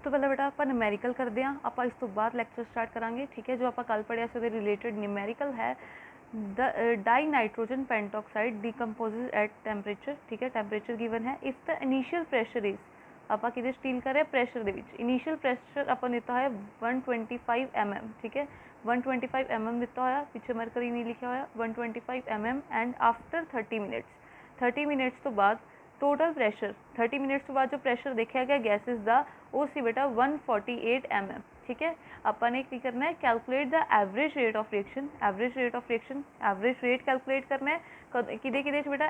तो पहले बेटा आप न्यूमेरिकल करते हैं, आप इस तो बाद लैक्चर स्टार्ट करांगे, ठीक है। जो आप कल पढ़िया से रिलेटेड न्यूमेरिकल है, the dinitrogen pentoxide decomposes at temperature, ठीक है। टैंपरेचर गिवन है, if the initial pressure is, आप किधर डील कर रहे हैं प्रेशर दे विच, इनीशियल प्रेशर अपन दिता है 125 mm, ठीक है। 125 mm दिता होया, पिछे मरकरी नहीं लिखा होया, 125 mm and after 30 minutes, 30 minutes तो बाद टोटल प्रेशर, 30 मिनट्स तो बाद जो प्रेशर देखा गया गैसेस का वो सी बेटा 148 mm, ठीक है। अपन की करना है calculate the average rate of reaction, average rate of reaction, average rate calculate करना है किदे किदे बेटा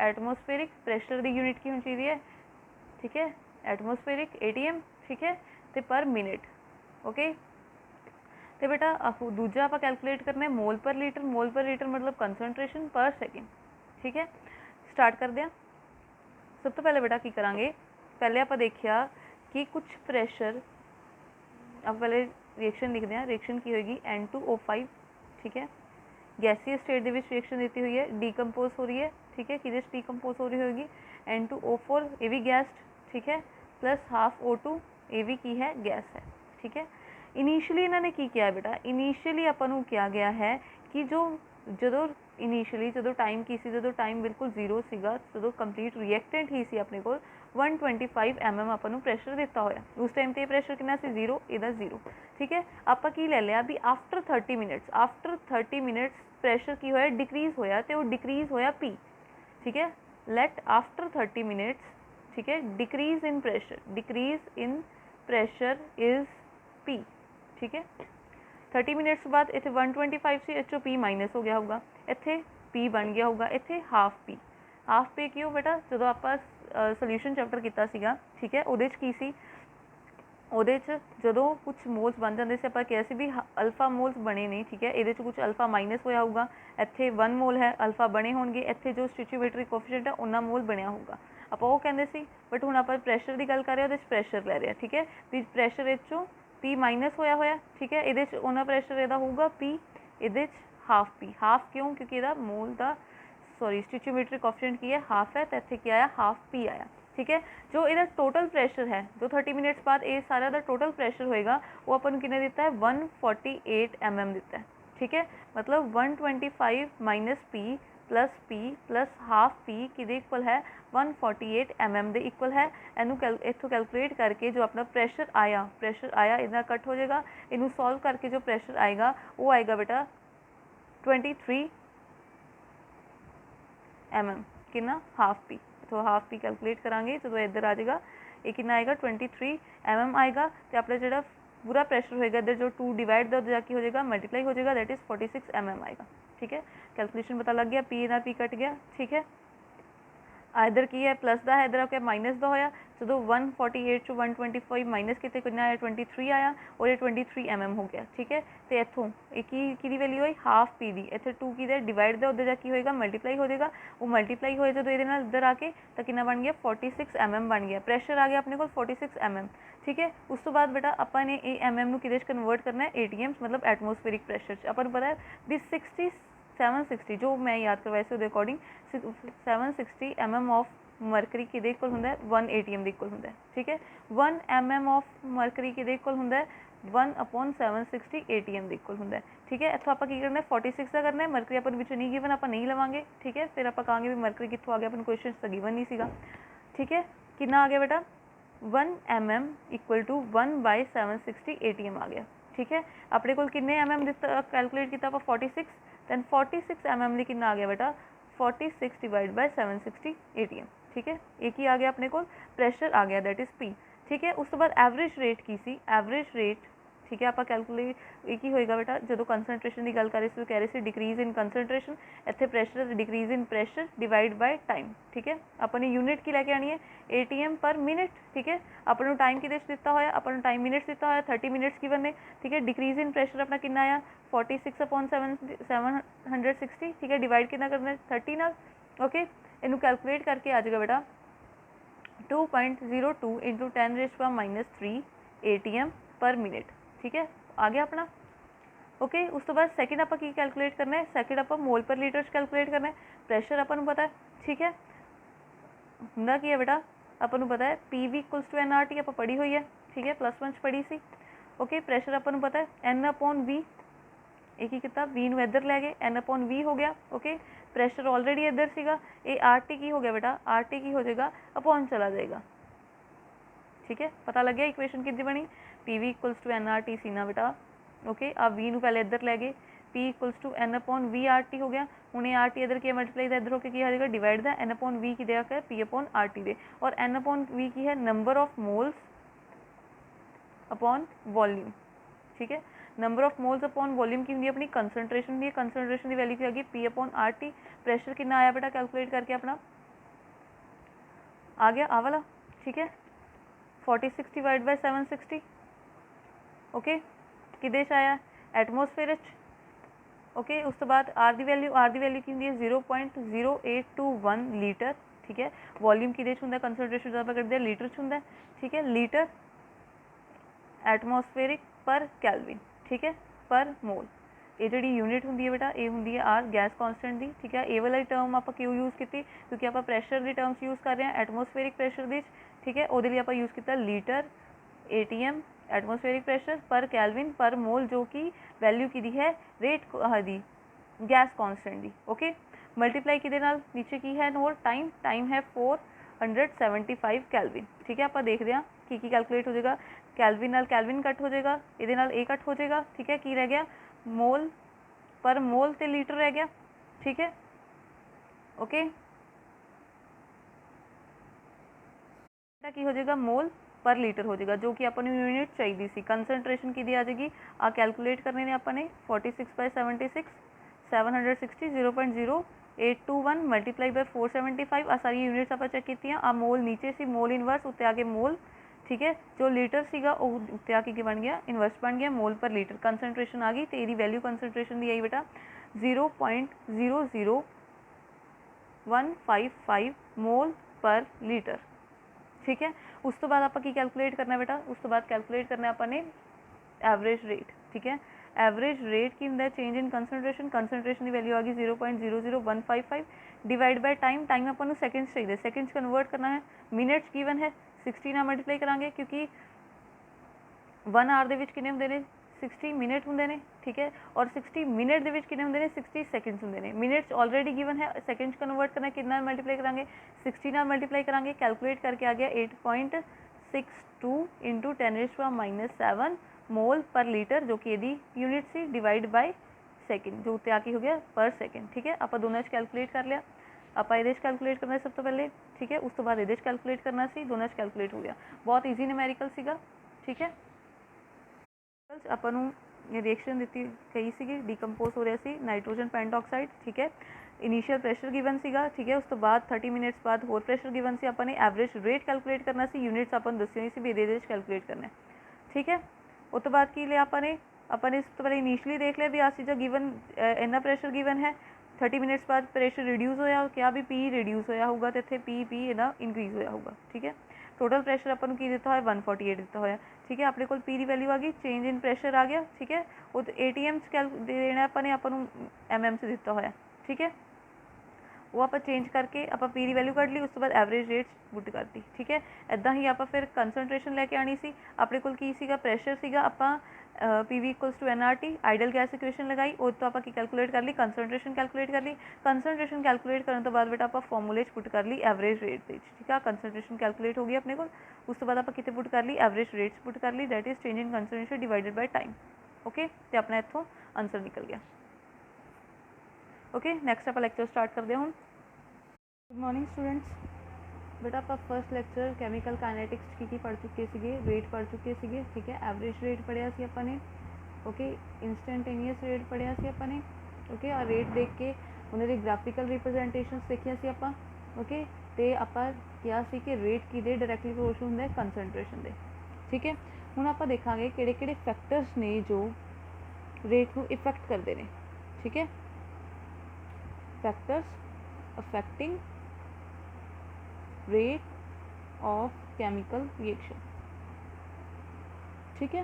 एटमोस्फेरिक प्रेशर की यूनिट की होनी चाहिए, ठीक है, एटमोस्फेरिक ATM, ठीक है, तो पर मिनट, ओके। तो बेटा दूजा आप कैलकुलेट करना है मोल पर लीटर, मोल पर लीटर मतलब कंसनट्रेशन पर सेकेंड, ठीक है। स्टार्ट कर दें। सब तो पहले बेटा की करांगे, पहले आप देखिया कि कुछ प्रेशर, अब पहले रिएक्शन लिख दें, रिएक्शन की होगी N2O5, ठीक है। गैसीय स्टेट के रिएक्शन देती हुई है, डीकम्पोज हो रही है, ठीक है, कि डीकम्पोज हो रही होगी N2O4, ये भी गैस, ठीक है, प्लस हाफ O2, ये भी की है गैस है, ठीक है। इनीशियली इन्होंने की किया है बेटा, इनीशियली अपन को किया गया है कि जो इनीशियली जो टाइम की सी, जो टाइम बिल्कुल जीरो सीगा, जो कंप्लीट रिएक्टेंट ही सी अपने को 125 mm अपन प्रेशर दिता होया, उस टाइम ते प्रेशर कितना सी जीरो, इहदा जीरो, ठीक है। आप की ले लिया भी after 30 minutes, after 30 minutes pressure की होया डिक्रीज होया, तो वो डिक्रीज होया P, ठीक है। लेट आफ्टर 30 मिनट्स, ठीक है, decrease in pressure, decrease in pressure is P, ठीक है। 30 मिनट्स बाद इतने 125 से एचओ P माइनस हो गया होगा, इतने P बन गया होगा, इतने हाफ P, हाफ P क्यों बेटा, जो आप सोल्यूशन चैप्टर किया सीगा, ठीक है, उहदे की सी, ਉਹਦੇ 'ਚ ਜਦੋਂ ਕੁਝ ਮੋਲਸ ਬਣ ਜਾਂਦੇ ਸੀ, ਆਪਾਂ ਕਿਹਾ ਸੀ ਵੀ ਅਲਫਾ ਮੋਲਸ ਬਣੇ ਨਹੀਂ, ਠੀਕ ਹੈ। ਇਹਦੇ 'ਚ ਕੁਝ ਅਲਫਾ ਮਾਈਨਸ ਹੋਇਆ ਹੋਊਗਾ, ਇੱਥੇ 1 ਮੋਲ ਹੈ, ਅਲਫਾ ਬਣੇ ਹੋਣਗੇ, ਇੱਥੇ ਜੋ ਸਟਿਚੂਏਟਰੀ ਕੋਫੀਸ਼ੀਐਂਟ ਹੈ ਉਹਨਾਂ ਮੋਲ ਬਣਿਆ ਹੋਊਗਾ, ਆਪਾਂ ਉਹ ਕਹਿੰਦੇ ਸੀ। ਬਟ ਹੁਣ ਆਪਾਂ ਪ੍ਰੈਸ਼ਰ ਦੀ ਗੱਲ ਕਰ ਰਹੇ, ਉਹਦੇ 'ਚ ਪ੍ਰੈਸ਼ਰ ਲੈ ਰਹੇ, ਠੀਕ ਹੈ, ਵੀ ਪ੍ਰੈਸ਼ਰ ਇਹ 'ਚੋਂ P ਮਾਈਨਸ ਹੋਇਆ, ਠੀਕ ਹੈ। ਇਹਦੇ 'ਚ ਉਹਨਾਂ ਪ੍ਰੈਸ਼ਰ ਇਹਦਾ ਹੋਊਗਾ P, ਇਹਦੇ 'ਚ ਹਾਫ P, ਹਾਫ ਕਿਉਂ, ਕਿਉਂਕਿ ਇਹਦਾ ਮੋਲ ਦਾ सॉरी स्टिचोमेट्रिक कोएफिशिएंट की है हाफ है, तो इतने क्या आया हाफ P आया, ठीक है। जो इधर टोटल प्रेशर है, जो 30 मिनट्स बाद ये सारा दा टोटल प्रेशर होएगा, वो अपन कितने देता है 148 mm देता है, ठीक है। मतलब 125 minus P plus half P कि इक्वल है 148 mm दे इक्वल है। इनू इतों कैलकुलेट करके जो अपना प्रेशर आया इतना कट हो जाएगा, इनू सॉल्व करके जो प्रेशर आएगा वो आएगा बेटा 23 mm, कितना हाफ P, तो हाफ P कैलकुलेट करांगे तो इधर आ जाएगा, ये कितना आएगा 23 mm आएगा। तो अपना जो पूरा प्रेशर होएगा इधर जो 2 डिवाइड द जाके हो जाएगा मल्टीप्लाई हो जाएगा, दैट इज 46 mm आएगा, ठीक है। कैलकुलेशन पता लग गया, P ना P कट गया, ठीक है। इधर की है प्लस का है, इधर क्या माइनस का होया, जो 148 टू 125 माइनस कितने कितना आया 23 आया, और ये 23 mm हो गया, ठीक है। तो इतों की वैल्यू आई हाफ P दी, इतने 2 की डिवाइड द उधर जाके होएगा मल्टीप्लाई हो जाएगा, वो मल्टीप्लाई होए जो ये इधर आके तो कितना बन गया 46 mm बन गया, प्रेशर आ गया अपने को 46 mm, ठीक है। उस तो बाद बेटा अपन ने mm कि कन्वर्ट करना है ATM मतलब एटमोस्फेरिक प्रेशर, अपन पता है भी 760 जो मैं याद करवाया से अकॉर्डिंग 760 mm ऑफ मरकरी कि इक्वल होंगे 1 ATM इक्वल होंगे, ठीक है। 1 mm ऑफ मरकरी कि इक्वल होंगे 1/760 ATM इक्वल होंगे, ठीक है। इतों आप करना है 46 का करना है, मरकरी अपन विचों नहीं गिवन, आप नहीं लवांगे, ठीक है। फिर आप कहेंगे भी मरकरी कितों आ गया, अपन क्वेश्चन तो गिवन नहीं सीगा, ठीक है। कितना आ गया बेटा 1 mm इक्वल टू 1/760 ATM आ गया, ठीक है। अपने को कितने mm कैलकुलेट किया आप 46, दैन 46 mm कितना आ गया बेटा 46 डिवाइड बाय 760 ATM, ठीक है। एक ही आ गया अपने को प्रेशर आ गया, दैट इज P, ठीक है। उस तो बाद एवरेज रेट की सी, एवरेज रेट, ठीक है। आप कैलकुलेट एक ही होएगा बेटा जो कंसनट्रेशन की गल कर रहे थे, कह रहे थे डिक्रीज इन कंसनट्रेशन, इतने pressure decrease in pressure divide by time, ठीक है। अपनी यूनिट की लैके आनी है ATM पर मिनट, ठीक है। अपन टाइम कि दिता होया, अपन टाइम मिनट्स दिता होया 30 मिनट्स की बनने, ठीक है। डिक्रीज इन प्रेशर अपना कितना आया 46/760, ठीक है। डिवाइड कितना करना है 30 नाल, ओके। इनू कैलकुलेट करके आ जाएगा बेटा 2.02 इंटू 10⁻³ ATM पर मिनट, ठीक है। आ गया अपना, ओके। उस तो बाद सैकेंड आप कैलकुलेट करना है, सैकेंड आप मोल पर लीटर कैलकुलेट करना है, प्रेशर अपन पता है, ठीक है। होंदा की है बेटा ਆਪਾਂ ਨੂੰ ਪਤਾ ਹੈ PV ਇਕੁਅਲਸ ਟੂ NRT ਆਪਾਂ ਪੜ੍ਹੀ ਹੋਈ ਹੈ, ਠੀਕ ਹੈ, +1 'ਚ ਪੜ੍ਹੀ ਸੀ। ਓਕੇ, ਪ੍ਰੈਸ਼ਰ ਆਪਾਂ ਨੂੰ ਪਤਾ ਹੈ N/V, ਇਹ ਕੀ ਕੀਤਾ, V ਨੂੰ ਇੱਧਰ ਲੈ ਗਏ, N/V ਹੋ ਗਿਆ। ਓਕੇ, ਪ੍ਰੈਸ਼ਰ ਆਲਰੇਡੀ ਇੱਧਰ ਸੀਗਾ, ਇਹ RT ਕੀ ਹੋ ਗਿਆ ਬੇਟਾ, RT ਕੀ ਹੋ ਜਾਏਗਾ, ਅਪੋਨ ਚਲਾ ਜਾਏਗਾ। ठीक है, पता लग गया इक्वेशन कितनी बनी, PV इक्वल्स टू NRT सी ना बेटा। ओके, आप V नू पहले इधर लै गए, P equals to N/V RT हो गया, हूँ ये RT इधर की मल्टीप्लाई इधर होकर क्या आ जाएगा, डिवाइड द N/V की देगा P/RT दे, और N/V की है number of moles upon volume. ठीक है, number of moles upon volume की होंगी अपनी कंसनट्रेशन दी, कंसनट्रेशन की वैल्यू की आ गई P/RT। प्रेशर कितना आया बेटा कैलकुलेट करके अपना आ गया आ वाला। ठीक है, 46 डिवाइड बाय 760। ओके, किदे च आया, एटमोसफेयर। ओके, उस तो बाद आर दी वैल्यू की होंगी 0.0821 लीटर। ठीक है, वॉल्यूम किदे च हुंदा, कंसनट्रेशन जब आप करते हैं लीटर च हुंदा। ठीक है, लीटर एटमोसफेरिक पर कैलविन। ठीक है, पर मोल। ये जी यूनिट होंगी है बेटा, ये होंगी है आर गैस कॉन्स्टेंट की। ठीक है, ये वाली टर्म आप क्यों यूज़ की, क्योंकि आप प्रैशर की टर्म्स यूज़ कर रहे हैं एटमोसफेरिक प्रैशर की। ठीक है, वो आप यूज़ किया लीटर ATM एटमोसफेरिक प्रैशर पर कैलविन पर मोल, जो कि वैल्यू की है रेट दी गैस कॉन्स्टेंट की। ओके, मल्टीप्लाई कि नीचे की है नोट टाइम है 475 कैलविन। ठीक है, आप देखते हैं की कैलकुलेट हो जाएगा, कैलविन नाल कैलविन कट हो जाएगा, ये कट हो जाएगा। ठीक है, की रह गया मोल पर मोल ते लीटर रह गया। ठीक है, ओके, की हो जाएगा मोल पर लीटर हो जाएगा, जो कि अपन यूनिट चाहिए सी। कंसनट्रेशन की आ जाएगी, आ कैलकुलेट करने ने अपने 46/76 760 0.0821 मल्टीप्लाई बाय 475। आ सारी यूनिट्स आप चेक की, आ मोल नीचे सी, मोल इनवर्स उत्ते आगे मोल। ठीक है, जो लीटर सीगा उत्ते आके बन गया इनवर्स बन गया मोल पर लीटर। कंसनट्रेशन आ गई तो यदी वैल्यू कंसनट्रेशन की आई बेटा 0.00155 मोल पर लीटर। ठीक है, उस तो बाद आप कैलकुलेट करना बेटा, उस तो बाद कैलकुलेट करना अपने एवरेज रेट। ठीक है, एवरेज रेट की होंगे चेंज इन कंसनट्रेशन, कंसनट्रेशन की वैल्यू आ गई 0.00155 divide by time upon seconds चाहिए, सैकेंड्स कन्वर्ट करना है, मिनट्स गिवन है 60 ना मल्टीप्लाई करांगे, क्योंकि 1 आवर दे विच कितने होंगे ने 60 मिनट होंगे ने। ठीक है, और 60 मिनट के कितने होंगे ने 60 सैकेंड्स होंगे ने। मिनट्स ऑलरेडी गिवन है, सैकेंड्स कन्वर्ट करना कितना मल्टीप्लाई करांगे 60 ना मल्टीप्लाई करांगे, कैलकुलेट करके आ गया 8.62 इंटू 10⁻⁻7 मोल पर लीटर, जो कि यदि यूनिट सी, डिवाइड बाय सैकेंड, जो उत्ते आके हो गया पर सैकेंड। ठीक है, आप दोनों कैलकुलेट कर लिया, आप ये कैलकुलेट करना सब तो पहले। ठीक है, उस तो बाद ये कैलकुलेट करना सी, दोनों कैलकुलेट हो गया, बहुत ईजी न्यूमेरिकल सीगा। ठीक है, ਆਪਾਂ ਨੂੰ रिएक्शन दी कही सी, डिकम्पोज हो रहा सी नाइट्रोजन पेंटऑक्साइड। ठीक है, इनीशियल प्रैशर गिवन सीगा। ठीक है, उस तो बाद 30 मिनट्स बाद होर प्रैशर गिवन सी, अपने एवरेज रेट कैलकुलेट करना सी, यूनिट्स अपन दसी हुई सी भी ये कैलकुलेट करना है। ठीक है, उस तो बाद की लिया अपने इस तो पहले इनीशियली देख लिया भी आ चीज़ा गिवन इन्ना प्रैशर गिवन है, 30 मिनट्स बाद प्रेशर रिड्यूस होया, क्या भी P रिड्यूस होया होगा, तो इतने P इहदा इंक्रीज होया होगा। ठीक है, टोटल प्रैशर अपन की दिता है 148 दिता होया। ठीक है, अपने को P की वैल्यू आ गई, चेंज इन प्रैशर आ गया। ठीक है, वो ATM देना अपने अपन MM से दिता होया। ठीक है, वो आप चेंज करके आप P की वैल्यू कट ली, उस तो बाद एवरेज रेट पुट कर दी। ठीक है, इदा ही आप फिर कंसनट्रेशन लैके आनी सी, अपने को प्रैशर सीगा, आप PV equals to NRT ideal gas equation लगाई, और तो आप कैलकुलेट कर ली, कंसनट्रेशन कैलकुलेट कर ली, कंसनट्रेशन कैलकुलेट करने तो बाद बेटा आप फॉर्मूले पुट कर ली एवरेज रेट। ठीक है, कंसनट्रेशन कैलकुलेट हो गई अपने को, उस तो बाद आप कितने पुट कर ली एवरेज रेट्स पुट कर ली, that is change in concentration divided by time. Okay, तो अपना इतों आंसर निकल गया। ओके, नैक्सट आप लैक्चर स्टार्ट करते हैं हम। गुड मॉर्निंग स्टूडेंट्स, बेटा आप फर्स्ट लैक्चर कैमिकल काइनेटिक्स की पढ़ चुके थे, रेट पढ़ चुके थे। ठीक है, एवरेज रेट पढ़िया सी अपने। ओके, इंस्टेंटेनियस रेट पढ़िया सी अपने। ओके, और रेट देख के उन्होंने ग्राफिकल रिप्रजेंटेशनस देखिया सी आपां। ओके, तो आपां किया सी कि रेट किहदे डायरैक्टली प्रोपोर्शनल हुंदा है कंसनट्रेशन दे। ठीक है, हुण आपां देखांगे किहड़े-किहड़े फैक्टर्स ने जो रेट नूं इफैक्ट करदे ने। ठीक है, factors affecting rate of chemical reaction. ठीक है,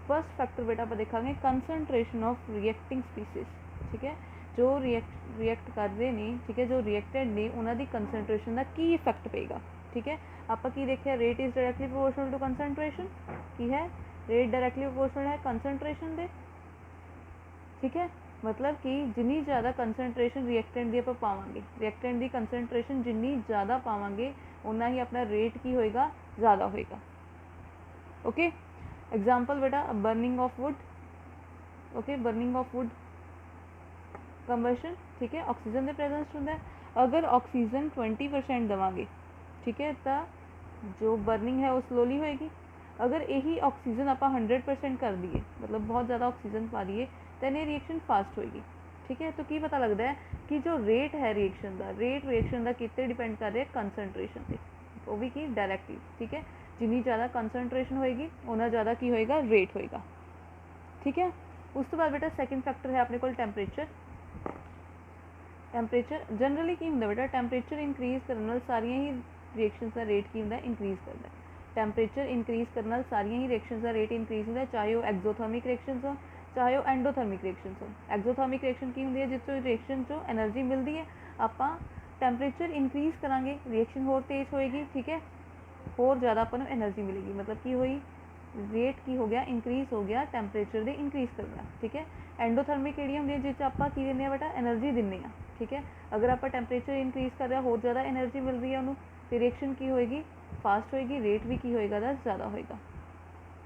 फर्स्ट फैक्टर बेटा आप देखेंगे कंसनट्रेशन ऑफ रिएक्टिंग स्पीसीज। ठीक है, जो रिएक्ट करते हैं, ठीक है, जो रिएक्टेड ने उन्होंने कंसनट्रेशन का की इफैक्ट पेगा। ठीक है, ਆਪਾਂ ਕੀ ਦੇਖਿਆ, rate is directly proportional to concentration, की है रेट डायरेक्टली प्रोपोर्शनल है कंसनट्रेशन दे, ठीक है। मतलब कि जिन्नी ज़्यादा कंसनट्रेशन रिएक्टेंट की आप पावांगे, रिएक्टेंट की कंसनट्रेशन जिन्नी ज़्यादा पावांगे उन्ना ही अपना रेट की होएगा, ज़्यादा होएगा। ओके, एग्जाम्पल बेटा burning of would, okay burning of would combustion, ठीक है, ऑक्सीजन के प्रेजेंस होंगे। अगर ऑक्सीजन 20% देवांगे, ठीक है, तो जो बर्निंग है वो स्लोली होएगी। अगर यही ऑक्सीजन आप 100% कर दिए, मतलब बहुत ज़्यादा ऑक्सीजन पा दिए, तो ये रिएक्शन फास्ट होएगी, ठीक है। तो की पता लगता है कि जो रेट है रिएक्शन का, रेट रिएक्शन का कितने डिपेंड कर रहा है, कंसनट्रेशन से, वो भी की डायरैक्टली, ठीक है। जिनी ज़्यादा कंसनट्रेशन होएगी उन्ना ज़्यादा की होएगा, रेट होएगा, ठीक है। उस तो बाद बेटा सैकेंड फैक्टर है अपने को टैंपरेचर। टैंपरेचर जनरली की होंगे बेटा, टैंपरेचर इंक्रीज करने नाल सारियां ही रिएक्शनस का रेट की होंगे, इंक्रीज करता है। टैंपरेचर इंक्रीज करने नाल सारियां ही रिएक्शनस का रेट इंक्रीज होता है, चाहे वो एक्सोथर्मिक रिएक्शनस हो चाहे वो एंडोथर्मिक रिएक्शनस हो। एक्सोथर्मिक रिएक्शन की होंगी है जिससे रिएक्शन चो एनर्जी मिलती है, आप टैंपरेचर इंक्रीज करांगे रिएक्शन होर तेज होएगी, ठीक है, होर ज़्यादा अपन एनर्जी मिलेगी। मतलब की हुई रेट की हो गया, इंक्रीज हो गया टैंपरेचर दे इंक्रीज करना, ठीक है। एंडोथर्मिक एरिया होंगे जिस आप की देने बेटा एनर्जी देने, ठीक है। अगर आप टैंपरेचर इंक्रीज कर रहे हो, होर ज़्यादा एनर्जी मिल रही है उन्होंने, रिएक्शन की होएगी, फास्ट होएगी, रेट भी की होएगा ज़्यादा होएगा,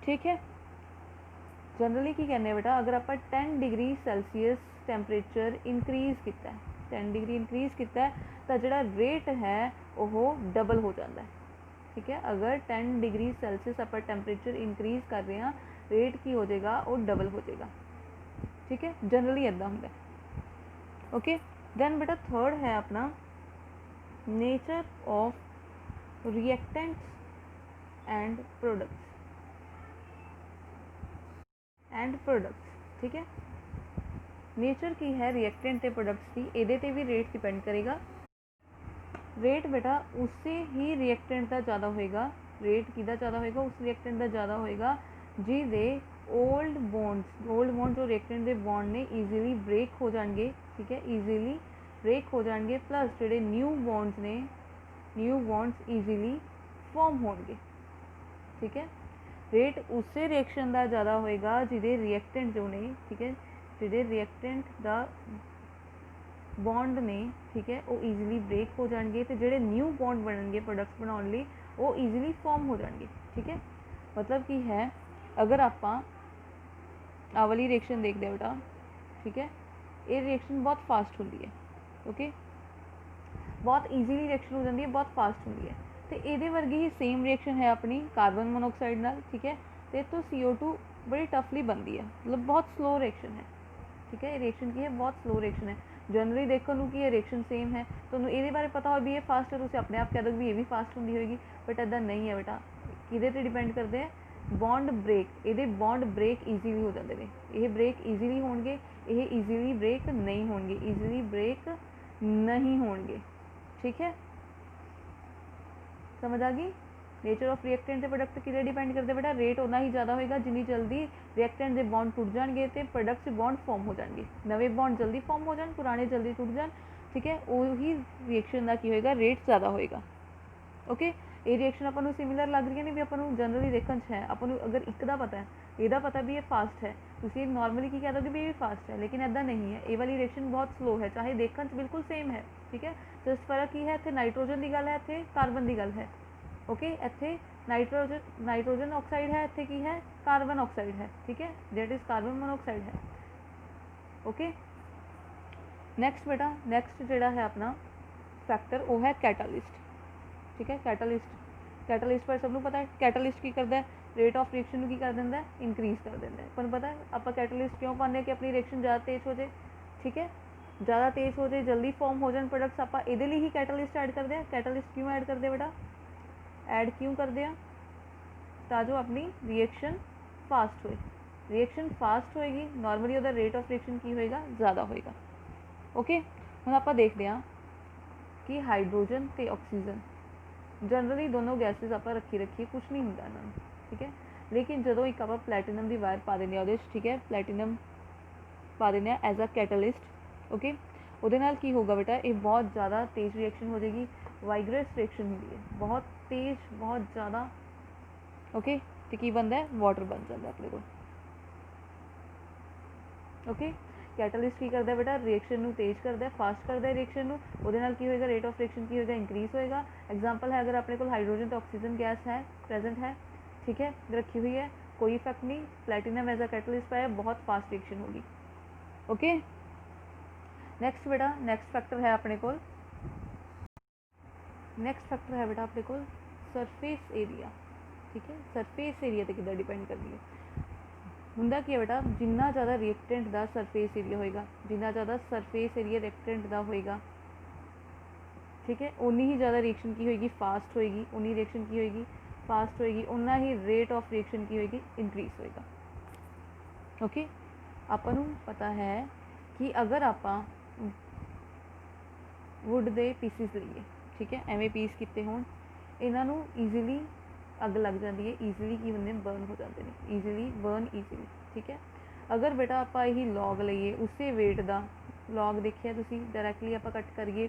ठीक है। जनरली की कहने बेटा अगर आप 10 डिग्री सैल्सीयस टैंपरेचर इंक्रीज किया, 10 डिग्री इंक्रीज किया, तो जोड़ा रेट है वह डबल हो जाता है, ठीक है। अगर 10 डिग्री सैल्सीयस आप टैंपरेचर इंक्रीज कर रहे हैं, रेट की हो जाएगा वो डबल हो जाएगा, ठीक है। जनरली इदा होंगे, ओके। दैन बेटा थर्ड है अपना nature of reactants and products, ठीक है। नेचर की है रिएक्टेंट ते प्रोडक्ट्स की, ये भी रेट डिपेंड करेगा। रेट बेटा उससे ही रिएक्टेंट का ज़्यादा होएगा, रेट किदा ज़्यादा होएगा, उस रिएक्टेंट का ज़्यादा होएगा जिहदे ओल्ड बॉन्ड जो रिएक्टेंट के बॉन्ड ने ईजीली ब्रेक हो जाएंगे, ठीक है, ईजीली ब्रेक हो जाएंगे, प्लस जोड़े न्यू बॉन्ड्स ने, न्यू बॉन्ड्स ईजीली फॉर्म होंगे, ठीक है। रेट उससे रिएक्शन का ज़्यादा होएगा जिहदे रिएक्टेंट जो ने, ठीक है, जिहदे रिएक्टेंट का बॉन्ड ने, ठीक है, वो ईजीली ब्रेक हो जाएंगे, तो जोड़े न्यू बॉन्ड बनने प्रोडक्ट्स बनाने लिए वो ईजीली फॉर्म हो जाएंगे, ठीक है। मतलब कि है अगर आप आ वाली रिएक्शन देखते हैं बेटा, ठीक है, ये रिएक्शन बहुत फास्ट होती है, ओके, बहुत ईजीली रिएक्शन हो जाती है, बहुत फास्ट होती है। तो ये वर्गी ही सेम रिएक्शन है अपनी कार्बन मोनोऑक्साइड नाल, ठीक है। तो CO2 बड़ी टफली बनती है, मतलब बहुत स्लो रिएक्शन है, ठीक है। रिएक्शन की है बहुत स्लो रिएक्शन है। जनरली देखो कि ये रिएक्शन सेम है, तो ये बारे पता हो भी ये फास्ट है, तो अपने आप कह दो भी ये भी फास्ट होंगी होगी, बट इदा नहीं है बेटा। किदे ते डिपेंड करते हैं, बॉन्ड ब्रेक, ये बॉन्ड ब्रेक ईजीली हो जाते हैं, ये ब्रेक ईजीली होंगे, ये ईजीली ब्रेक नहीं होंगे, ईजीली ब्रेक नहीं होंगे, ठीक है। समझ आ गई। नेचर ऑफ रिएक्टेंट से प्रोडक्ट कि डिपेंड करते बेटा, रेट उतना ही ज़्यादा होगा जिनी जल्दी रिएक्टेंट के बॉन्ड टूट जाएंगे तो प्रोडक्ट से बॉन्ड फॉर्म हो जाएंगे, नवे बॉन्ड जल्दी फॉर्म हो जाए, पुराने जल्दी टूट जाए, ठीक है। वही रिएक्शन का की होएगा, रेट ज़्यादा होएगा, ओके। ये रिएक्शन अपन सिमिलर लग रही है नहीं भी अपन जनरली देखने है, अपन अगर एक दा पता है, यदा पता भी ये फास्ट है, तुम नॉर्मली की कह दोगे भी ये फास्ट है, लेकिन इदा नहीं है, ये वाली रिएक्शन बहुत स्लो है, चाहे देखने बिल्कुल सेम है, ठीक है। जस्ट फर्क की है, इतने नाइट्रोजन की गल है, इतने कार्बन की गल है, ओके। इतने नाइट्रोजन ऑक्साइड है, इतने की है कार्बन ऑक्साइड है, ठीक है, दैट इज कार्बन मोनोऑक्साइड है, ओके। नैक्सट बेटा, नैक्सट जोड़ा है अपना फैक्टर वो है कैटालिस्ट, ठीक है। कैटालिस्ट पर सबको पता है, कैटालिस्ट की करता है, रेट ऑफ रिएक्शन की कर देता है, इंक्रीज कर देता है। पर पता है आप कैटालिस्ट क्यों पाने कि अपनी रिएक्शन ज़्यादा तेज हो जाए, ठीक है, ज़्यादा तेज हो जाए, जल्दी फॉर्म हो जाए प्रोडक्ट्स, आप ये ही कैटालिस्ट ऐड करते हैं। कैटालिस्ट क्यों ऐड करते बेटा, ऐड क्यों करते हैं, ताजो अपनी रिएक्शन फास्ट होए, रिएक्शन फास्ट होएगी, नॉर्मली उसका रेट ऑफ रिएक्शन की होएगा, ज़्यादा होएगा, ओके। हम आप देखते हैं कि हाइड्रोजन तो ऑक्सीजन जनरली दोनों गैसेज आप रखिए कुछ नहीं होंगे इन्होंने, ठीक है। लेकिन जो एक आप प्लैटिनम की वायर पा दें वो, ठीक है, प्लैटिनम पा दें एज अ कैटालिस्ट, ओके, वो की होगा बेटा, ये बहुत ज़्यादा तेज रिएक्शन हो जाएगी, वाइग्रस रिएक्शन होंगी है, बहुत तेज, बहुत ज़्यादा। ओके, तो की बनता है वाटर बन जाता है अपने को। ओके, कैटलिस्ट की करता है बेटा, रिएक्शन ਨੂੰ तेज करता है, फास्ट करता है रिएक्शन ਨੂੰ, ਉਹਦੇ ਨਾਲ ਕੀ ਹੋਏਗਾ, रेट ऑफ रिएक्शन की होएगा, इंक्रीज होएगा। एग्जाम्पल है, अगर अपने को हाइड्रोजन तो ऑक्सीजन गैस है प्रेजेंट है, ठीक है, रखी हुई है, कोई इफेक्ट नहीं, प्लेटिनम एज अ कैटलिस्ट पाया, बहुत फास्ट रिएक्शन होगी। ओके, नेक्स्ट बेटा, नेक्स्ट फैक्टर है अपने को, नेक्स्ट फैक्टर है बेटा अपने को सरफेस एरिया। ठीक है, सरफेस एरिया तो कितना डिपेंड करती है, ਹੁੰਦਾ ਕੀ ਹੈ ਬੇਟਾ, ਜਿੰਨਾ ਜ਼ਿਆਦਾ ਰਿਐਕਟੈਂਟ ਦਾ ਸਰਫੇਸ ਏਰੀਆ ਹੋਏਗਾ, ਜਿੰਨਾ ਜ਼ਿਆਦਾ ਸਰਫੇਸ ਏਰੀਆ ਰਿਐਕਟੈਂਟ ਦਾ ਹੋਏਗਾ, ठीक है, उन्नी ही ज़्यादा रिएक्शन की होएगी फास्ट होएगी, उन्नी रिएक्शन की होएगी फास्ट होएगी, उन्ना ही रेट ऑफ रिएक्शन की होएगी इंक्रीज होएगा। ओके, ਆਪਾਂ ਨੂੰ पता है कि अगर ਆਪਾਂ वुड ਦੇ ਪੀਸਿਸ ਲਈਏ, ठीक है, ਐਵੇਂ ਪੀਸ ਕੀਤੇ ਹੋਣ, ਇਹਨਾਂ ਨੂੰ ਈਜ਼ੀਲੀ ਅੱਗ ਲੱਗ ਜਾਂਦੀ ਹੈ, ਈਜ਼ੀਲੀ ਕੀ ਹੁੰਦੇ ਬਰਨ ਹੋ ਜਾਂਦੇ ਨੇ, ਈਜ਼ੀਲੀ ਬਰਨ ਈਜ਼ੀਲੀ। ਠੀਕ ਹੈ, ਅਗਰ ਬੇਟਾ ਆਪਾਂ ਇਹੀ ਲੌਗ ਲਈਏ, ਉਸੇ ਵੇਟ ਦਾ ਲੌਗ ਦੇਖਿਆ ਤੁਸੀਂ, ਡਾਇਰੈਕਟਲੀ ਆਪਾਂ ਕੱਟ ਕਰੀਏ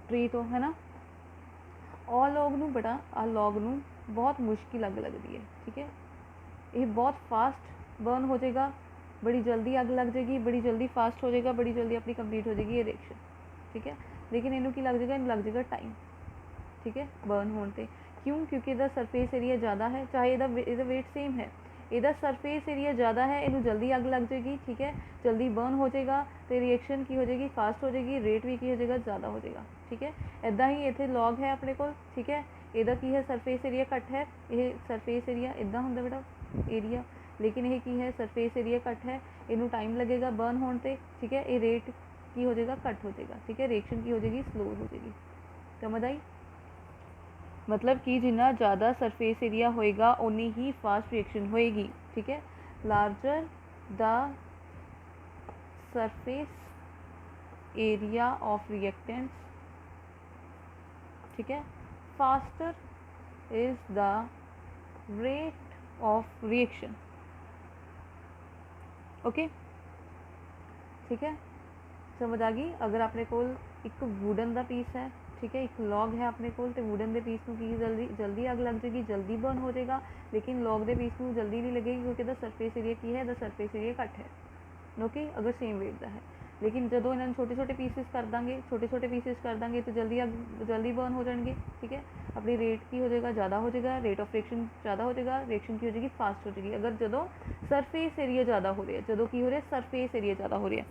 ट्री तो है ना, और लॉग नू बड़ा आ लॉग नू बहुत मुश्किल अग लगती है। ठीक है, ये बहुत फास्ट बर्न हो जाएगा, बड़ी जल्दी अग लग जाएगी, बड़ी जल्दी फास्ट हो जाएगा, बड़ी जल्दी अपनी कंप्लीट हो जाएगी ये रिएक्शन। ठीक है, लेकिन इनू की लग जाएगा, इन लग जाएगा टाइम। ठीक है, बर्न होने ते क्यों, क्योंकि इहदा सरफेस एरिया ज़्यादा है, चाहे इहदा वेट सेम है, ਇਹਦਾ ਸਰਫੇਸ ਏਰੀਆ ज़्यादा है, ਇਹਨੂੰ जल्दी अग लग जाएगी। ठीक है, जल्दी बर्न हो जाएगा, तो रिएक्शन की हो जाएगी फास्ट हो जाएगी, रेट भी की हो जाएगा ज़्यादा हो जाएगा। ठीक है, इदा ही इतने लॉग है अपने को। ठीक है, ਇਹਦਾ की है सरफेस एरिया घट है, ये सरफेस एरिया इदा होंगे बेटा एरिया, लेकिन ये की है सरफेस एरिया घट है, इनू टाइम लगेगा बर्न होने ते। ठीक है, ये रेट की हो जाएगा घट हो जाएगा। ठीक है, रिएक्शन की हो जाएगी स्लो हो जाएगी। समझ आई, मतलब कि जिन्ना ज़्यादा सरफेस एरिया होएगा उन्नी ही फास्ट रिएक्शन होएगी। ठीक है, larger the surface area of reactants, ठीक है, faster is the rate of reaction. Okay, ठीक है, समझ आ गई। अगर अपने को एक वुडन का पीस है, ठीक है, एक लॉग है अपने को, तो वुडन के पीस को की जल्दी जल्दी अग लग जाएगी, जल्दी बर्न हो जाएगा, लेकिन लॉग के पीस को जल्दी नहीं लगेगी, क्योंकि द सरफेस एरिया की है, द सरफेस एरिया घट है। ओके, अगर सेम वेट का है, लेकिन जो इन्होंने छोटे छोटे पीसिस कर देंगे, छोटे छोटे पीसिस कर देंगे, तो जल्दी बर्न हो जाएंगे। ठीक है, अपनी रेट की हो जाएगा ज़्यादा हो जाएगा, रेट ऑफ रिएक्शन ज़्यादा हो जाएगा, रिएक्शन की हो जाएगी फास्ट हो जाएगी। अगर जो सरफेस एरिया ज़्यादा हो रहा है, जो की हो रहा है सरफेस एरिया ज़्यादा हो रहा है।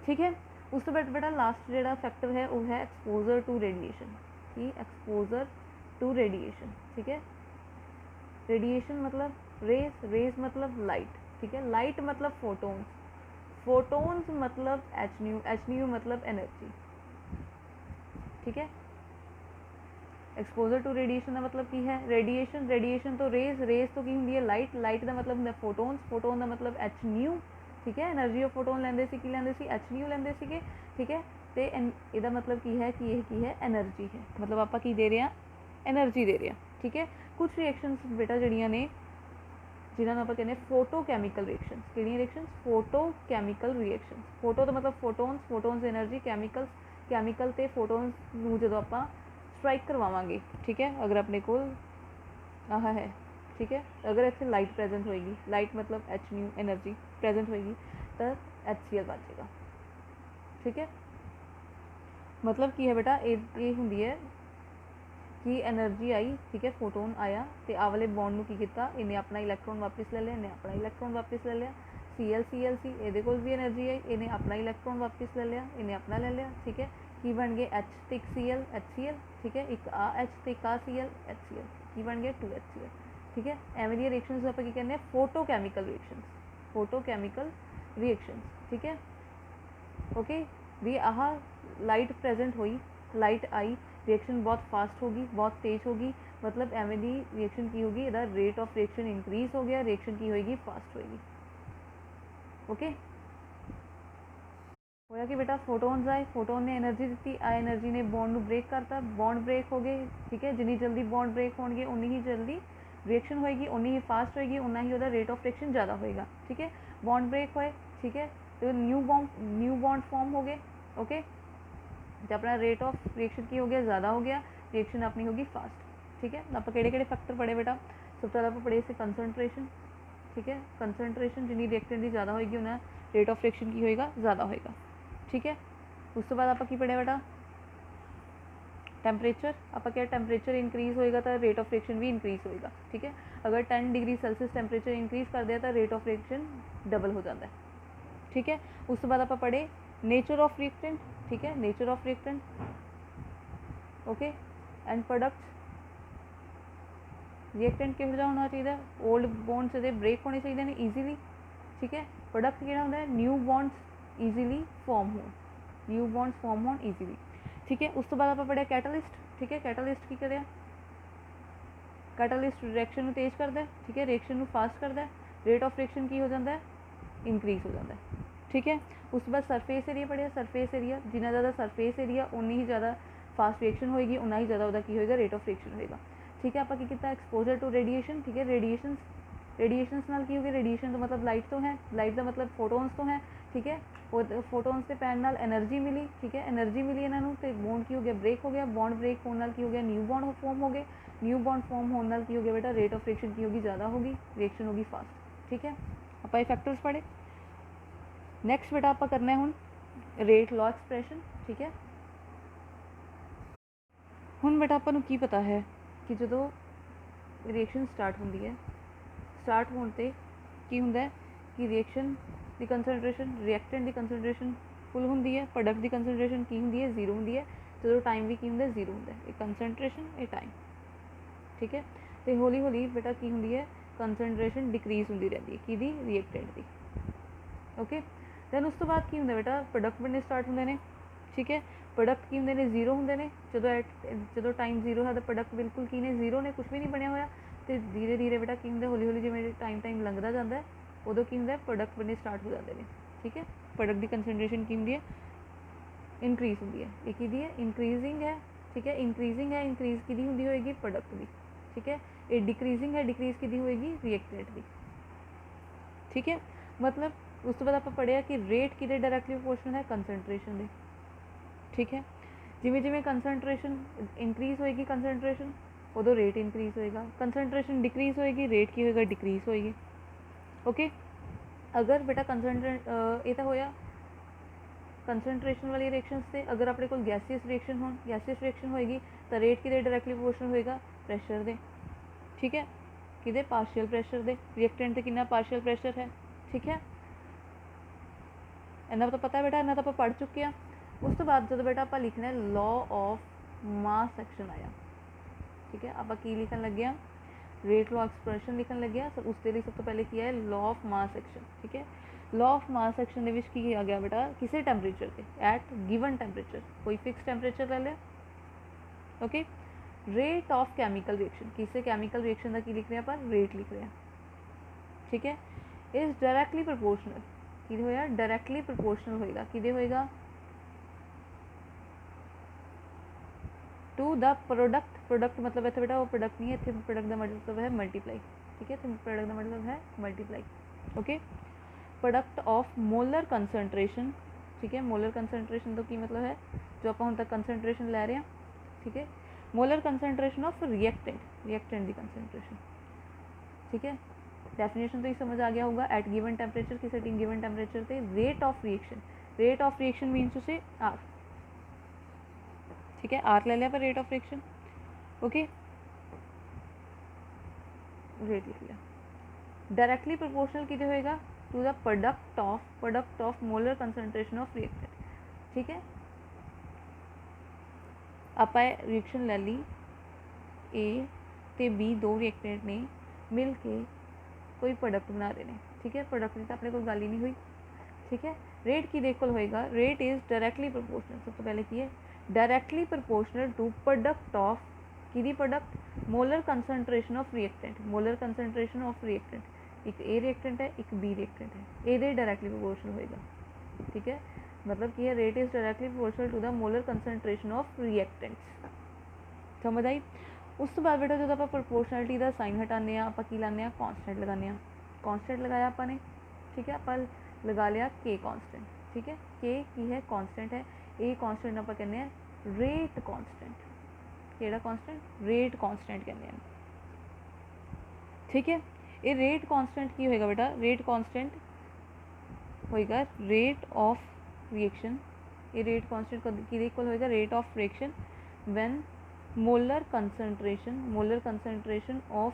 ठीक है, उस तो बाद बेटा लास्ट जो फैक्टर है वो है एक्सपोजर टू रेडिएशन। कि एक्सपोजर टू रेडिएशन, ठीक है, रेडिएशन मतलब रेस, रेस मतलब लाइट। ठीक है, लाइट मतलब फोटोन्स, फोटोन्स मतलब एच न्यू मतलब एनर्जी। ठीक है, एक्सपोजर टू रेडिएशन का मतलब की है रेडिएशन, रेडिएशन तो रेस, रेस तो की होंगी है लाइट, लाइट का मतलब होंगे फोटोन्स, फोटोन का मतलब एच न्यू। ठीक है, एनर्जी ऑफ फोटोन लेंदे सी की लेंदे सी एच न्यू लेंदे सीगे। ठीक है, तो ਇਹਦਾ मतलब की है कि यह की है एनर्जी है, मतलब आप की दे रहे हैं एनर्जी दे रहे हैं। ठीक है, कुछ रिएक्शनस बेटा जड़ियाँ ने जिन्होंने आप कहते हैं फोटो कैमिकल रिएक्शनस, किहड़ियां reactions, photo chemical reactions. Photo तो मतलब photons, photons energy, chemicals chemical तो फोटोन्स नूं जदों आपां स्ट्राइक करवावांगे। ठीक है, अगर अपने को आह है, ठीक है, अगर इतने लाइट प्रेजेंट होएगी, लाइट मतलब एच न्यू एनर्जी प्रेजेंट होएगी, तो HCl बन जाएगा। ठीक है, मतलब की है बेटा ये होंगी है कि एनर्जी आई, ठीक है, फोटोन आया, तो आ वाले बॉन्ड की किया, इन्हें अपना इलैक्ट्रॉन वापस ले लिया, इन्हें अपना इलैक्ट्रॉन वापस ले लिया। Cl ये भी एनर्जी आई, इन्हें अपना इलैक्ट्रॉन वापस ले लिया, इन्हें अपना ले लिया। ठीक है, की बन गए H तो Cl HCl। ठीक है, एक आ H तो एक आ Cl HCl, की बन गए 2HCl। ठीक है, एवं दी रिएक्शनस आप की कहते हैं photo chemical reactions, photo chemical reactions. ठीक है, ओके, भी आह लाइट प्रेजेंट हुई, लाइट आई, रिएक्शन बहुत फास्ट होगी, बहुत तेज होगी, मतलब एवं दी रिएक्शन की होगी, इहदा रेट ऑफ रिएक्शन इंक्रीज हो गया, रिएक्शन की होगी फास्ट होएगी। ओके, होया कि बेटा फोटोन्स आए, फोटोन ने एनर्जी दी, आ एनर्जी ने बॉन्ड ब्रेक करता, बॉन्ड ब्रेक हो गए। ठीक है, जिनी जल्दी बॉन्ड ब्रेक होंगे उन्नी ही जल्दी रिएक्शन होएगी, उन्नी ही फास्ट होएगी, उन्ना ही उसका रेट ऑफ रिएक्शन ज़्यादा होएगा। ठीक है, बॉन्ड ब्रेक होए, ठीक है, तो न्यू बॉन्ड फॉर्म हो गए। ओके, तो अपना रेट ऑफ रिएक्शन की हो गया ज़्यादा हो गया, रिएक्शन अपनी होगी फास्ट। ठीक है। आप किहड़े फैक्टर पढ़े बेटा, सब तो पहले आप पढ़े से कंसनट्रेशन, ठीक है। कंसनट्रेशन जिनी रिएक्टेंट की ज़्यादा होगी उन्हें रेट ऑफ रिएक्शन की होएगा ज़्यादा होएगा, ठीक है। उस तो बाद आप की पढ़िया बेटा टैंपरेचर, आप क्या टैंपरेचर इंक्रीज़ होएगा तो रेट ऑफ रिएक्शन भी इंक्रीज़ होएगा, ठीक है। अगर 10 डिग्री सेल्सियस टैंपरेचर इंक्रीज़ कर दिया तो रेट ऑफ रिएक्शन डबल हो जाता है, ठीक है। उस तो बाद आप पढ़े नेचर ऑफ रिएक्टेंट, ठीक है, nature of reactant, okay. And product reactant किहो जिहा होना चाहिए, ओल्ड बॉन्ड्स इहदे ब्रेक होने चाहिए ने ईजीली, ठीक है। प्रोडक्ट किहड़ा हुंदा है, न्यू बॉन्ड्स ईजीली फॉर्म हो, न्यू बॉन्ड्स फॉर्म होन ईजीली, ठीक है। उस तो बाद आप पढ़िया कैटालिस्ट, ठीक है। कैटालिस्ट की करिया, कैटालिस्ट रिएक्शन में तेज करता है, ठीक है, रिएक्शन में फास्ट करता है, रेट ऑफ रिएक्शन की हो जाता है इंक्रीज हो जाता है, ठीक है। उस बाद सरफेस एरिया पढ़िया, सरफेस एरिया जिन्ना ज़्यादा सरफेस एरिया उन्नी ही ज़्यादा फास्ट रिएक्शन होएगी, उन्ना ही ज़्यादा वह की होएगा रेट ऑफ रिएक्शन होएगा, ठीक है। आप एक्सपोजर टू रेडिएशन, ठीक है। रेडिएशंस नाल की होगी, रेडिएशन तो मतलब लाइट तो है, लाइट का मतलब फोटोन्स तो है, ठीक है। फोटोन्स के पैन नाल एनर्जी मिली, ठीक है, एनर्जी मिली इन्हों तो बॉन्ड की हो गया ब्रेक हो गया, बॉन्ड ब्रेक होने नाल की हो गया न्यू बॉन्ड फॉर्म हो गए, न्यू बॉन्ड फॉर्म होने नाल की हो गया बेटा रेट ऑफ रिएक्शन की होगी ज़्यादा होगी, रिएक्शन होगी फास्ट, ठीक है। आप ये फैक्टर्स पढ़े। नैक्सट बेटा आप करना है हुण रेट लॉ एक्सप्रैशन, ठीक है। हुण बेटा आपां नूं की पता है कि जो रिएक्शन स्टार्ट होंदी है, स्टार्ट होने ते की हुंदा है कि रिएक्शन की कंसनट्रेशन, रिएक्टेंट की कंसनट्रेशन फुल होंदी है, प्रोडक्ट की कंसनट्रेशन की होंदी है जीरो होंदी है, जो टाइम भी की हुंदा है जीरो होंदा है, एक कंसनट्रेशन एक टाइम, ठीक है। तो हौली हौली बेटा की होंदी है कंसनट्रेशन डिक्रीज होंदी रहती है कि रिएक्टेंट की, ओके। दैन उस तो बाद की होंदा बेटा प्रोडक्ट बनने स्टार्ट होंदे ने, ठीक है। प्रोडक्ट की होंदे ने जीरो होंदे ने, जो टाइम जीरो है तो प्रोडक्ट बिल्कुल की ने जीरो ने, कुछ भी नहीं बनया होया, तो धीरे धीरे बेटा की होंदा हौली हौली जिवें टाइम लंघदा जाता है उदों की होंदा प्रोडक्ट बनने स्टार्ट हो जाते हैं, ठीक है। प्रोडक्ट की कंसनट्रेशन की होंदी है इंक्रीज होंदी है, ये की है इंक्रीजिंग है, ठीक है, इंक्रीजिंग है, इंक्रीज की होंदी होएगी प्रोडक्ट की, ठीक है। ये डिक्रीजिंग है, डिक्रीज की होएगी रिएक्टेंट की, ठीक है। मतलब उस तो बाद आप पढ़िया कि रेट कि डायरैक्टली प्रोपोर्शनल है कंसनट्रेशन के, ठीक है। जिमें जिमें कंसनट्रेशन इंक्रीज होएगी कंसनट्रेशन उदों रेट इंक्रीज होएगा, कंसनट्रेशन डिक्रीज होएगी रेट की होएगा डिक्रीज होएगी, ओके। अगर बेटा कंसनट्रेट ये तो होया कंसनट्रेशन वाली रिएक्शन से, अगर अपने को गैसियस रिएक्शन हो, गैसियस रिएक्शन होएगी तो रेट कि डायरैक्टली प्रोपोर्शनल होएगा प्रैशर दे, ठीक है, कि पार्शियल प्रैशर दे, रिएक्टेंट से कितना पार्शियल प्रैशर है, ठीक है। इन्ना तो पता है बेटा, इन्ना तो आप पढ़ चुके हैं। उस तो बाद जो बेटा आप लिखना है लॉ ऑफ मास सेक्शन आया, ठीक है। आप की लिखन लगे हैं रेट लॉ एक्सप्रैशन लिखन लगे हैं, उसके लिए सब तो पहले किया है लॉ ऑफ मास सेक्शन, ठीक है। लॉ ऑफ मास सेक्शन के किया गया बेटा किसी टैंपरेचर के एट गिवन टैंपरेचर, कोई फिक्स टैंपरेचर ले लिया, okay. Rate of chemical reaction, किसी कैमिकल रिएक्शन का की लिख रहे हैं पर रेट लिख रहे हैं, ठीक है। इज डायरैक्टली प्रोपोर्शनल कि होया डायरैक्टली प्रोपोर्शनल होएगा कि होएगा टू द प्रोडक्ट, प्रोडक्ट मतलब इतने बेटा वो प्रोडक्ट नहीं है, इतने प्रोडक्ट का मतलब है मल्टीप्लाई, ठीक है। प्रोडक्ट का मतलब है multiply, okay. Product of molar concentration, ठीक है। मोलर कंसनट्रेशन तो की मतलब है जो आप हम तक कंसनट्रेशन लै रहे हैं, ठीक है। Molar concentration of reactant, reactant की कंसनट्रेशन, ठीक है। डेफिनेशन तो ही समझ आ गया होगा, एट गिवन टेम्परेचर की सेटिंग गिवन टेम्परेचर पे rate of reaction, rate of reaction means उसे आर, ठीक है, आर ले लिया पर rate of reaction, okay, rate लिख लिया। डायरेक्टली प्रोपोर्शनल की होएगा to the product of molar concentration of reactant, ठीक है। आप रिएक्शन ले ली ए ते बी, दो रिएक्टेंट ने मिल के कोई प्रोडक्ट बना रहे हैं, ठीक है। प्रोडक्ट की तो अपने कोई गल ही नहीं हुई, ठीक है। रेट की देखो होएगा रेट इज डायरेक्टली प्रोपोर्शनल, सबसे पहले की है directly proportional to product of की product molar concentration of reactant, molar concentration of reactant, एक ए रिएक्टेंट है एक बी रिएक्टेंट है, ए डायरेक्टली प्रोपोर्शनल होएगा, ठीक है। मतलब कि rate is directly proportional to the molar concentration of reactants, समझ आई। उस तो बाद बेटा जो आप प्रोपोर्शनलिटी का साइन हटाने आप की लाने कॉन्सटेंट लगाने, कॉन्सटेंट लगाया आपने, ठीक है। आप लगा लिया के कॉन्सटेंट, ठीक है। के की है कॉन्सटेंट है, ए कॉन्सटेंट आप कहने रेट कॉन्सटेंट, ਕਿਹੜਾ ਕਾਂਸਟੈਂਟ, रेट कांस्टेंट कहते हैं, ठीक है। ये रेट कांस्टेंट की होएगा बेटा, रेट कांस्टेंट होएगा रेट ऑफ रिएक्शन, ये रेट कांस्टेंट किहदे इक्वल होएगा, rate of reaction when molar concentration of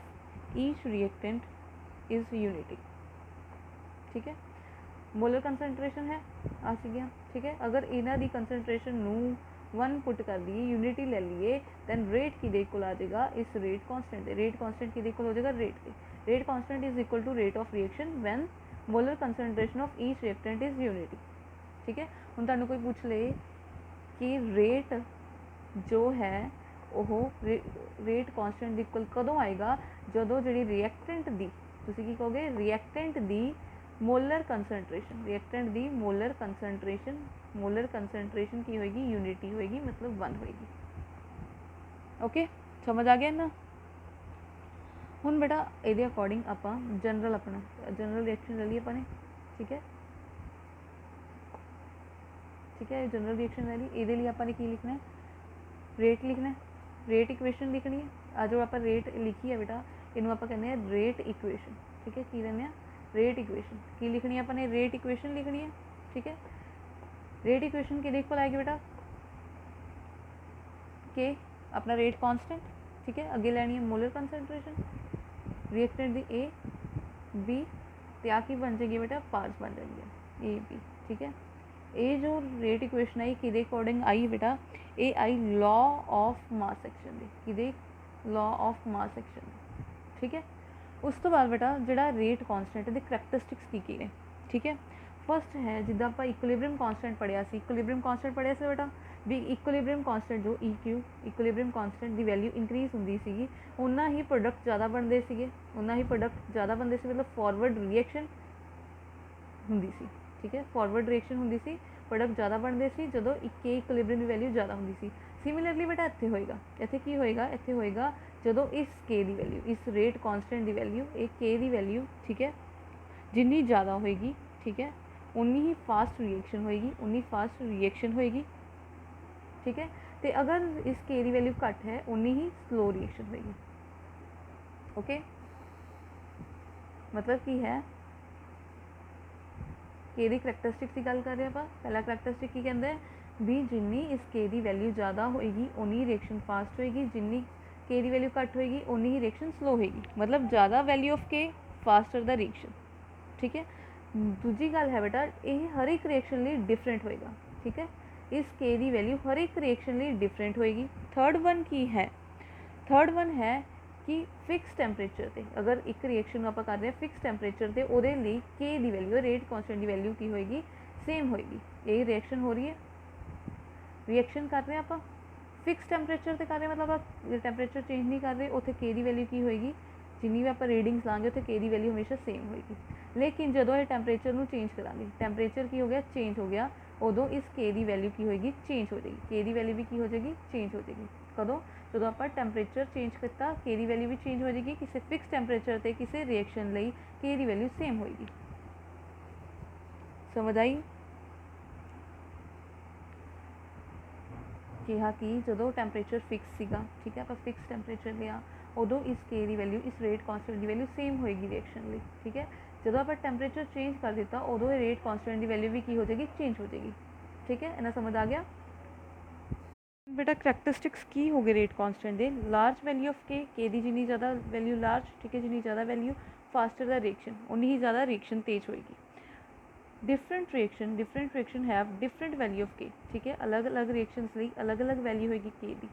each reactant is unity, ठीक है। मोलर कंसनट्रेशन है आ गया, ठीक है। अगर इन्हां दी कंसनट्रेशन नू 1 पुट कर दिए, यूनिटी ले लिए, दैन रेट किहदे इक्वल आ जाएगा, इस रेट कांस्टेंट है। रेट कांस्टेंट किहदे इक्वल हो जाएगा, रेट के। Rate constant is equal to rate of reaction when molar concentration of each reactant is unity, ठीक है। हुण तुहानूं कोई पूछ ले कि रेट जो है वो रेट कांस्टेंट इक्वल कदों आएगा, जदों जिहड़ी रिएक्टेंट दी, तुसीं की कहोगे, रिएक्टेंट दी मोलर कंसनट्रेशन, रिएक्टेंट दी मोलर कंसनट्रेशन की होएगी, यूनिटी होएगी, मतलब 1 होएगी। ओके, समझ आ गया ना। हुण बेटा इहदे अकॉर्डिंग आपां जनरल अपना जनरल रिएक्शन ले ली अपने, ठीक है, ठीक है। जनरल रिएक्शन ले ली, इहदे लिए आपां ने की लिखना है, रेट लिखना है, रेट इक्वेशन लिखनी है। आ जो आप रेट लिखी है बेटा, इनू आप कहने हैं रेट इक्वेशन, ठीक है। की लेने रेट इक्वेशन की लिखनी है अपने, रेट इक्वेशन लिखनी है, ठीक है। रेट इक्वेशन के इक्वल आएगी बेटा के अपना रेट कांस्टेंट, ठीक है। अगे लेनी है मोलर कंसनट्रेशन, रिएक्टेंट दी ए बी, तो आ की बन जाएगी बेटा, पार्ट्स बन जाएंगे ए बी, ठीक है। ये जो रेट इक्वेशन आई कि अकॉर्डिंग आई बेटा, ये आई लॉ ऑफ मास सेक्शन दी, कि लॉ ऑफ मास सेक्शन, ठीक है। उस तो बाद बेटा जिहड़ा रेट कांस्टेंट दे करैक्टरिस्टिक्स की ने, ठीक है। फस्ट है जिद्दां आपां इक्विलिब्रियम कांस्टेंट पढ़िया सी, इक्विलिब्रियम कांस्टेंट पढ़िया सी बेटा भी, इक्विलिब्रियम कांस्टेंट जो EQ इक्विलिब्रियम कांस्टेंट की वैल्यू इंक्रीज होंदी सीगी, उन्ना ही प्रोडक्ट ज़्यादा बनते सीगे, उन्ना ही प्रोडक्ट ज़्यादा बनते सी, मतलब फॉरवर्ड रिएक्शन होंदी सी, ठीक है। फॉरवर्ड रिएक्शन होंदी सी, प्रोडक्ट ज़्यादा बनते सी जदों के इक्विलिब्रियम की वैल्यू ज़्यादा होंदी सी। सिमिलरली बेटा इत्थे होएगा, इत्थे की होएगा, इत्थे होएगा जदों इस के दी वैल्यू, इस रेट कांस्टेंट की वैल्यू, एक के दी वैल्यू, ठीक है, जिन्नी ज़्यादा होएगी, ठीक है, उन्नी ही फास्ट रिएक्शन होएगी, उन्नी फास्ट रिएक्शन होएगी, ठीक है। तो अगर इस के दी वैल्यू घट है, उन्नी ही स्लो रिएक्शन होएगी। ओके, मतलब की है के दी करैक्टरिस्टिक्स की गल कर रहे हैं। पहला करैक्टरिस्टिक की कहते हैं भी, जिन्नी इस के दी वैल्यू ज़्यादा होएगी उन्नी रिएक्शन फास्ट होएगी, जिन्नी के दी वैल्यू घट होएगी उन्नी ही रिएक्शन स्लो होएगी, मतलब ज़्यादा वैल्यू ऑफ के फास्टर द रिएक्शन, ठीक है। दूजी गल है बेटा, ये हर एक रिएक्शन लिए डिफरेंट होएगा, ठीक है। इस के दी वैल्यू हर एक रिएक्शन लिए डिफरेंट होएगी। थर्ड वन की है, थर्ड वन है कि फिक्स टैंपरेचर ते, अगर एक रिएक्शन आप कर रहे हैं फिक्स टैंपरेचर ते, उहदे लई के दी वैल्यू, रेट कांस्टेंट की वैल्यू की होएगी, सेम होएगी। यही रिएक्शन हो रही है, रिएक्शन कर रहे हैं आप फिक्स टैंपरेचर ते कर रहे हैं, मतलब आप टैंपरेचर चेंज नहीं कर रहे, उत्थे के दी वैल्यू की होएगी, जिन्नी भी आप रीडिंग्स लाँगे उत्थे के दी वैल्यू हमेशा सेम होएगी। लेकिन जदों ये टैंपरेचर नू चेंज करांगे, टैंपरेचर की हो गया, चेंज हो गया, उदों इस के दी वैल्यू की होएगी, चेंज हो जाएगी। के दी वैल्यू भी की हो जाएगी, चेंज हो जाएगी। कदों, जदों आप टैंपरेचर चेंज किया, के दी वैल्यू भी चेंज हो जाएगी। किसी फिक्स टैंपरेचर ते किसी रिएक्शन लई के दी वैल्यू सेम होएगी। समझ आई? कहा कि जदों टैंपरेचर फिक्स सीगा, ठीक है, आप फिक्स टैंपरेचर लिया, उदों इस के दी वैल्यू, इस रेट कांस्टेंट की वैल्यू सेम होएगी रिएक्शन लई, ठीक है। जदों आप टैंपरेचर चेंज कर दिता, उदों रेट कांस्टेंट की वैल्यू भी की हो जाएगी, चेंज हो जाएगी, ठीक है। इन्ना समझ आ गया बेटा? करैक्टरिस्टिक्स की हो गए rate constant they, large value of के दी जिन्नी ज़्यादा वैल्यू लार्ज, ठीक है, जिन्नी ज़्यादा वैल्यू फास्टर द रिएक्शन, उन्नी ही ज़्यादा रिएक्शन तेज होएगी। Different reaction have different value of के, ठीक है, अलग अलग रिएक्शंस लई अलग अलग वैल्यू होएगी के दी,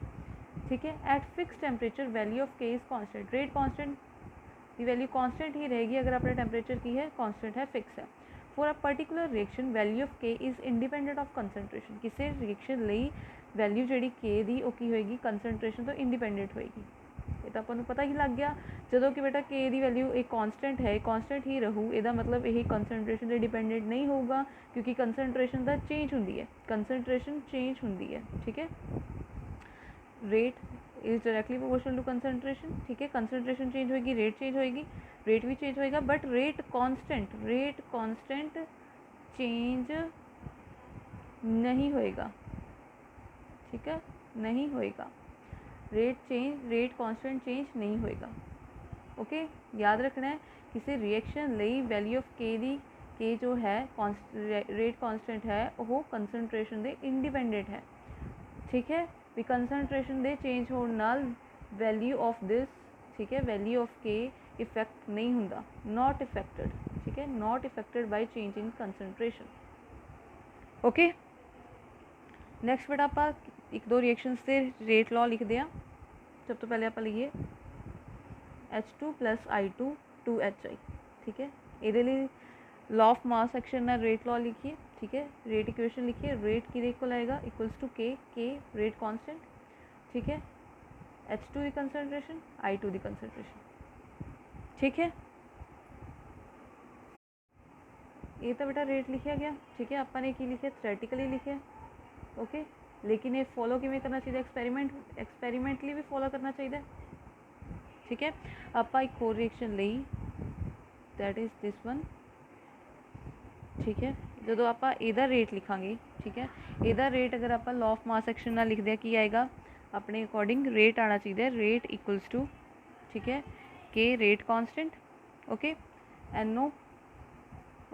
ठीक है। Eight fix temperature value of के इज़ कांस्टेंट, रेट कांस्टेंट की वैल्यू कांस्टेंट ही रहेगी अगर अपना टैंपरेचर की है कांस्टेंट है, फिक्स है। For a particular reaction value of के इज़ इंडिपेंडेंट ऑफ कंसनट्रेशन, किसी रिएक्शन लई वैल्यू जी के दी वो की होएगी, कंसनट्रेशन तो इंडिपेंडेंट होएगी। ये तो आपको पता ही लग गया, जो कि बेटा के दी वैल्यू एक कांस्टेंट है, कांस्टेंट ही रहू, इसका मतलब यही कंसनट्रेशन से डिपेंडेंट नहीं होगा, क्योंकि कंसनट्रेशन का चेंज होंदी है, कंसनट्रेशन चेंज होंदी है, ठीक है। Rate is directly proportional to concentration, ठीक है। कंसनट्रेशन चेंज होएगी, रेट चेंज होएगी, रेट भी चेंज होएगा, बट रेट कांस्टेंट चेंज नहीं होएगा, ठीक है, नहीं होएगा। रेट कांस्टेंट चेंज नहीं होएगा। ओके, याद रखना है किसी रिएक्शन ਲਈ वैल्यू ऑफ के दी के जो है रेट कांस्टेंट है वो कंसनट्रेशन ਦੇ इंडिपेंडेंट है। ठीक है, भी कंसनट्रेशन ਦੇ चेंज होने नाल वैल्यू ऑफ दिस, ठीक है, वैल्यू ऑफ के इफेक्ट नहीं होंदा, नॉट इफेक्टेड। ठीक है, not affected by change in concentration. Okay, next बेटा आप एक दो रिएक्शनस से रेट लॉ लिखते हैं। सब तो पहले आप लिखिए H2 + I2 2HI। ठीक है, ये लॉ ऑफ मास एक्शन ना रेट लॉ लिखिए। ठीक है, रेट इक्वेशन लिखिए, रेट की इक्वल आएगा इक्वल्स टू के रेट कांस्टेंट। ठीक है, H2 की कंसनट्रेशन, I2 की कंसनट्रेशन। ठीक है, ये तो बेटा रेट लिखा गया। ठीक है, आपने की लिखे थ्योरेटिकली लिखे। ओके, लेकिन ये फॉलो किमें करना चाहिए, एक्सपेरिमेंटली भी फॉलो करना चाहिए। ठीक है, आप एक होर रिएक्शन लई, दैट इज दिस वन। ठीक है, जो आप इहदा रेट लिखांगे, ठीक है, इहदा रेट अगर आप लॉ ऑफ मास एक्शन नाल लिखते हैं की आएगा अपने अकॉर्डिंग रेट आना चाहिए, रेट इक्वल्स टू, ठीक है, के rate constant. Okay, NO,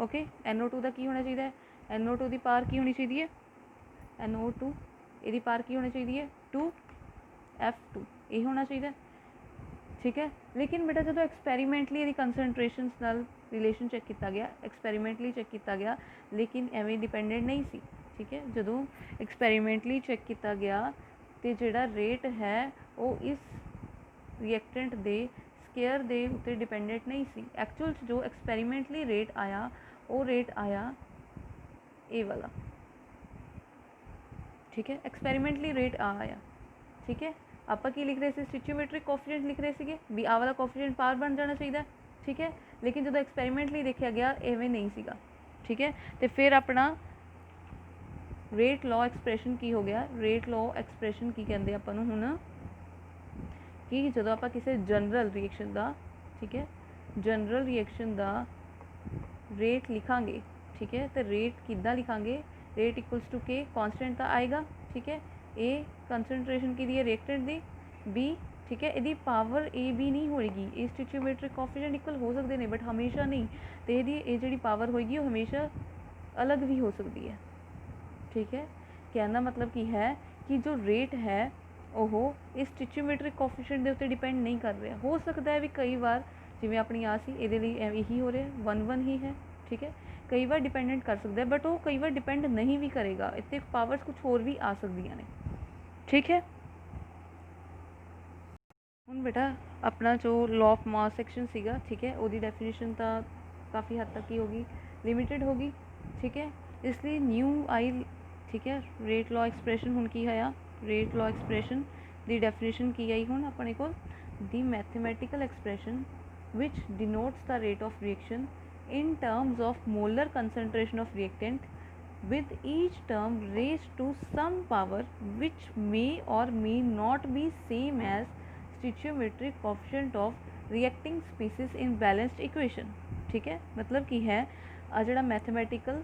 okay, NO2 का की होना चाहिए, NO2 की पावर की होनी चाहिए, NO2 ये पावर की होनी चाहिए 2F2, ये होना चाहिए। ठीक है, लेकिन बेटा जो एक्सपेरीमेंटली ये कंसनट्रेशन नाल रिलेशन चेक किया गया, एक्सपेरीमेंटली चेक किया गया, लेकिन एवं डिपेंडेंट नहीं सी। ठीक है, जो एक्सपेरीमेंटली चेक किया गया तो जोड़ा रेट है वो इस रिएक्टेंट दे स्केयर दे उत्ते डिपेंडेंट नहीं सी। एक्चुअल जो एक्सपेरीमेंटली रेट आया वो रेट आया ए वाला। ठीक है, एक्सपेरीमेंटली रेट आया। ठीक है, आप की लिख रहे थे स्टिचियोमेट्रिक कोफिशिएंट लिख रहे थे भी आ वाला कोफिशिएंट पावर बन जाना चाहिए। ठीक है, लेकिन जो एक्सपेरीमेंटली देखा गया इवें नहीं सीगा। ठीक है, तो फिर अपना रेट लॉ एक्सप्रैशन की हो गया, रेट लॉ एक्सप्रैशन की कहते हैं अपन हुण कि जो आप किसी जनरल रिएक्शन का, ठीक है, जनरल रिएक्शन का रेट लिखांगे। ठीक है, तो रेट किदा लिखांगे, रेट इक्वल्स टू के कांस्टेंट का आएगा। ठीक है, ए कंसनट्रेशन की दी है रिएक्टेंट दी, बी, ठीक है, यदि पावर ए बी नहीं होएगी, ये स्टिचियोमेट्रिक कोफिशिएंट इक्वल हो सकते हैं बट हमेशा नहीं, तो ये जी पावर होएगी वो हमेशा अलग भी हो सकती है। ठीक है, कहना मतलब की है कि जो रेट है वो इस स्टिचियोमेट्रिक कोफिशिएंट के उत्ते डिपेंड नहीं कर रहा। हो सकता है भी कई बार जिवें अपनी आ सी ये यही हो रहा 1-1 ही है। ठीक है, कई बार डिपेंडेंट कर सकता है बट वो कई बार डिपेंड नहीं भी करेगा, इतने पावर्स कुछ होर भी आ सकती ने। ठीक है, हुण बेटा अपना जो लॉ ऑफ मास एक्शन सीगा, ठीक है, वो डेफिनेशन तो काफ़ी हद तक ही होगी, लिमिटेड होगी। ठीक है, इसलिए न्यू आई, ठीक है, रेट लॉ एक्सप्रैशन हुण की आया, रेट लॉ एक्सप्रैशन दी डेफिनेशन की आई हुण अपने को, the mathematical expression which denotes the rate of reaction in terms of molar concentration of reactant with each term raised to some power which may or may not be same as stoichiometric coefficient of reacting species in balanced equation। ठीक है, मतलब की है आ जो mathematical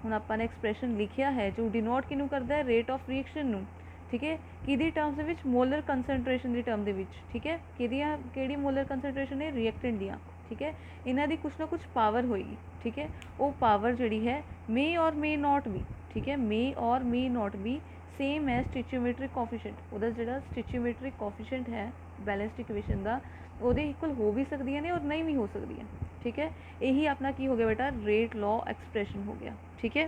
हुण आपां ने expression लिखिया है जो डिनोट किनू करता है रेट ऑफ रिएक्शन नू। ठीक है, किहदी टर्म्स दे विच मोलर कंसनट्रेशन दी टर्म दे विच। ठीक है, किहड़ी मोलर कंसनट्रेशन है रिएक्टेंट दियां। ठीक है, इन्हां दी कुछ ना कुछ पावर होएगी। ठीक है, वो पावर जिहड़ी है मे और मे नॉट बी, ठीक है, मे और मे नॉट बी सेम है स्टिचियोमेट्रिक कोफिशिएंट, उहदा जिहड़ा स्टिचियोमेट्रिक कोफिशिएंट है बैलेंस्ड इक्वेशन का उहदे इक्वल हो भी सकदियां ने और नहीं भी हो सकदियां। ठीक है, यही अपना की हो गया बेटा रेट लॉ एक्सप्रैशन हो गया। ठीक है,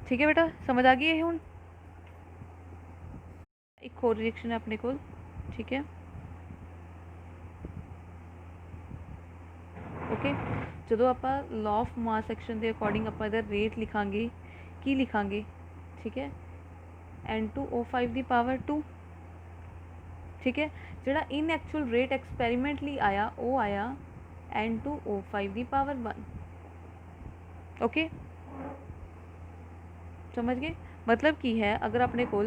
ठीक है बेटा, समझ आ गई है हुण। एक होर रिएक्शन है अपने को, ठीक है, ओके, जो आप लॉ ऑफ मास एक्शन के अकॉर्डिंग आप इधर रेट लिखांगे की लिखांगे, ठीक है, N2O5 दी पावर 2। ठीक है, जोड़ा इन एक्चुअल रेट एक्सपेरीमेंटली आया वो आया N2O5 दी पावर 1। ओके, समझ गए, मतलब की है अगर अपने को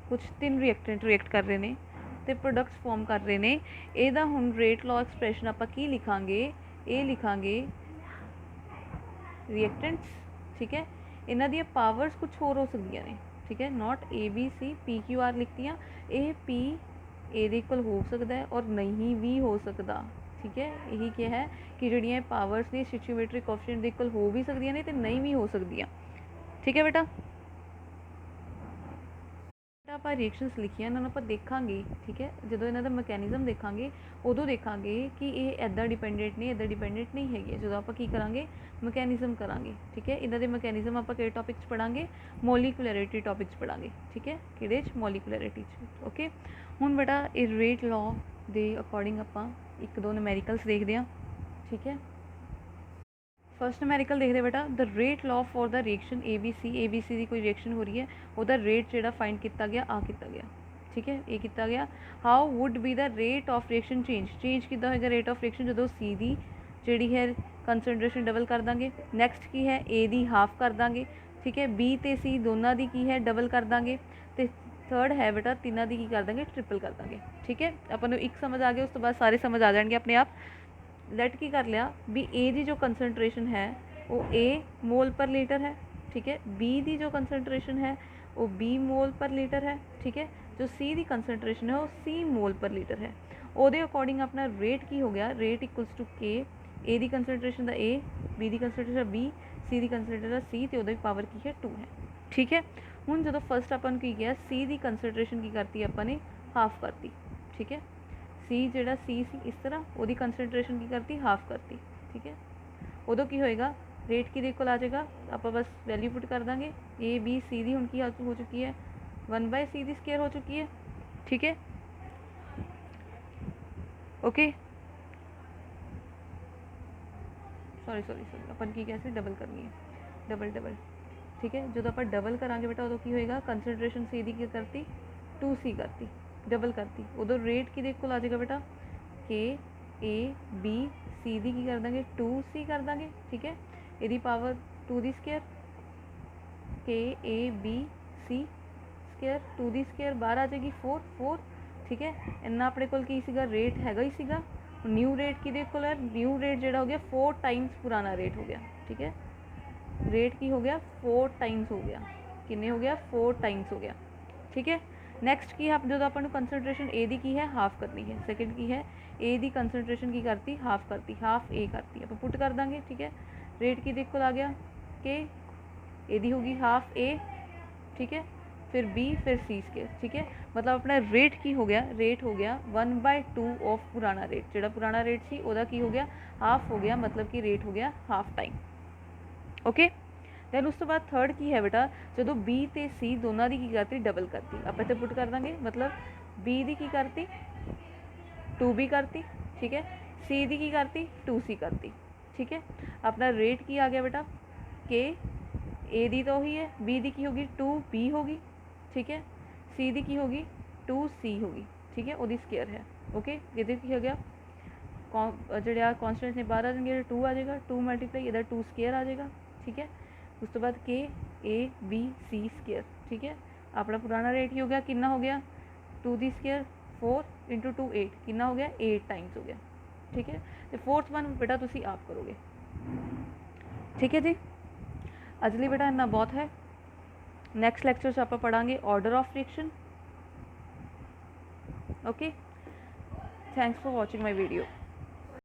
कुछ 3 रिएक्टेंट रिएक्ट कर रहे हैं तो प्रोडक्ट्स फॉर्म कर रहे हैं, ਇਹਦਾ ਹੁਣ रेट लॉ एक्सप्रैशन आप की लिखांगे, ये लिखांगे रिएक्टेंट्स। ठीक है, इन्हां दी पावर्स कुछ होर हो सकदियां ने। ठीक है, नॉट ABC PQR लिखती ए P ए ਦੇ ਇਕੁਅਲ ਹੋ ਸਕਦਾ ਹੈ और नहीं भी हो सकता। ठीक है, यही क्या है कि ਜਿਹੜੀਆਂ ਪਾਵਰਸ ਨੇ ਸਟੀਚਿਓਮੈਟ੍ਰਿਕ ਕੋਐਫੀਸ਼ੀਐਂਟ ਦੇ ਇਕੁਅਲ ਹੋ ਵੀ ਸਕਦੀਆਂ ਨੇ ਤੇ ਨਹੀਂ ਵੀ ਹੋ ਸਕਦੀਆਂ। ठीक है बेटा, ਆਪਾਂ ਰਿਐਕਸ਼ਨਸ ਲਿਖੀਆਂ ਇਹਨਾਂ ਨੂੰ ਆਪਾਂ ਦੇਖਾਂਗੇ। ਠੀਕ ਹੈ, ਜਦੋਂ ਇਹਨਾਂ ਦਾ ਮਕੈਨਿਜ਼ਮ ਦੇਖਾਂਗੇ ਉਦੋਂ ਦੇਖਾਂਗੇ ਕਿ ਇਹ ਇੱਦਾਂ ਡਿਪੈਂਡੈਂਟ ਨੇ, ਇੱਦਾਂ ਡਿਪੈਂਡੈਂਟ ਨਹੀਂ ਹੈਗੇ। ਜਦੋਂ ਆਪਾਂ ਕੀ ਕਰਾਂਗੇ, ਮਕੈਨਿਜ਼ਮ ਕਰਾਂਗੇ। ਠੀਕ ਹੈ, ਇਹਨਾਂ ਦੇ ਮਕੈਨਿਜ਼ਮ ਆਪਾਂ ਕਿਹੜੇ ਟੌਪਿਕ 'ਚ ਪੜ੍ਹਾਂਗੇ, ਮੋਲੀਕੂਲੈਰਿਟੀ ਟੌਪਿਕ 'ਚ ਪੜ੍ਹਾਂਗੇ। ਠੀਕ ਹੈ, ਕਿਹੜੇ 'ਚ, ਮੋਲੀਕੂਲੈਰਿਟੀ 'ਚ। ਓਕੇ, ਹੁਣ ਬੇਟਾ ਇਹ ਰੇਟ ਲਾਅ ਦੇ ਅਕੋਰਡਿੰਗ ਆਪਾਂ ਇੱਕ ਦੋ ਨਿਊਮੈਰੀਕਲਸ ਦੇਖਦੇ ਹਾਂ। ਠੀਕ ਹੈ, फर्स्ट नूमैरिकल देखते बेटा, the rate law for the reaction ABC की कोई रिएक्शन हो रही है, वह रेट जो फाइंड किया गया आ किया गया। ठीक है, ये किया गया, how would be the rate of reaction change कि होएगा रेट ऑफ रिएक्शन जो C की जी है कंसनट्रेशन डबल कर देंगे। नैक्सट की है A की हाफ कर देंगे। ठीक है, B तो C दोनों की की है डबल कर देंगे। तो थर्ड है बेटा तिना की कर देंगे, ट्रिपल कर देंगे। ठीक है, अपन एक समझ आ गया, उस तो बाद सारे समझ आ जाएंगे अपने आप। लेट की कर लिया भी ए की जो कंसनट्रेशन है वो ए मोल पर लीटर है। ठीक है, बी की जो कंसनट्रेशन है वो बी मोल पर लीटर है। ठीक है, जो सी की कंसनट्रेशन है वो सी मोल पर लीटर है। ਉਹਦੇ अकॉर्डिंग अपना रेट की हो गया, रेट इक्वल्स टू के ए की कंसनट्रेशन का ए, बी की कंसनट्रेशन बी, सी की कंसनट्रेशन सी, तो वो पावर की है 2 है। ठीक है, हूँ जो फर्स्ट अपन की किया सी की कंसनट्रेशन की करती अपने हाफ करती। ठीक है, सी जोड़ा सी इस तरह वो कंसनट्रेशन की करती हाफ करती। ठीक है, उदों की होएगा रेट की इक्वल आ जाएगा, आप बस वैल्यू पुट कर देंगे। ए बी सी की हुण की हो चुकी है 1/c की स्केयर हो चुकी है। ठीक है, ओके, सॉरी अपन की कैसे डबल करनी है, डबल। ठीक है, जो आप डबल करांगे बेटा उदों की होएगा कंसनट्रेशन सी की करती 2C करती, डबल करती, उदों रेट की इक्वल आ जाएगा बेटा के ए बी सी की कर देंगे 2C कर देंगे। ठीक है, यदि पावर 2 की स्केयर के ए बी सी स्केयर 2 की स्केयर बाहर आ जाएगी 4। ठीक है, इन्ना अपने कोल की सीगा रेट हैगा ही सीगा। न्यू रेट की इक्वल है, न्यू रेट जो हो गया 4 टाइम्स पुराना रेट हो गया। ठीक है, रेट की हो गया 4 टाइम्स हो गया, किन्ने हो गया 4 टाइम्स हो गया। ठीक है, नैक्सट की है जो अपन कंसनट्रेशन ए की है हाफ करनी है। सैकेंड की है ए की कंसनट्रेशन की करती हाफ करती, हाफ ए करती, आप पुट कर देंगे। ठीक है, रेट की इक्वल आ गया कि ए दी होगी हाफ ए। ठीक है, फिर बी फिर सी स्केयर। ठीक है, मतलब अपना रेट की हो गया, रेट हो गया 1/2 ऑफ पुराना रेट, जो पुराना रेट सी ओदा की हो गया हाफ हो गया, मतलब कि रेट हो गया हाफ टाइम। ओके, दैन उस तो बाद थर्ड की है बेटा, जो बी तो सी दोनों की करती डबल करती, आप इतने पुट कर देंगे, मतलब बी की करती 2B करती। ठीक है, सी की करती 2C करती। ठीक है, अपना रेट की आ गया बेटा के ए दी तो ही है, बी की होगी 2B होगी। ठीक है, सी की होगी 2C होगी। ठीक है, वो स्केयर है। ओके, ये की हो गया जो कॉन्स्टेंट ने बाहर आ जाएंगे 2 आ जाएगा, 2 मल्टीप्लाई इधर 2 स्केयर आ जाएगा। ठीक है, उस तो बाद के ए बी सी स्केयर। ठीक है, अपना पुराना रेट ही हो गया, कितना हो गया 2 की स्केयर 4 × 2 8, कितना हो गया 8 टाइम्स हो गया। ठीक है, तो फोर्थ वन बेटा तुसी आप करोगे। ठीक है जी, अजली बेटा इन्ना बहुत है। नैक्सट लैक्चर से आप पढ़ांगे order of reaction. Okay, thanks for watching my video.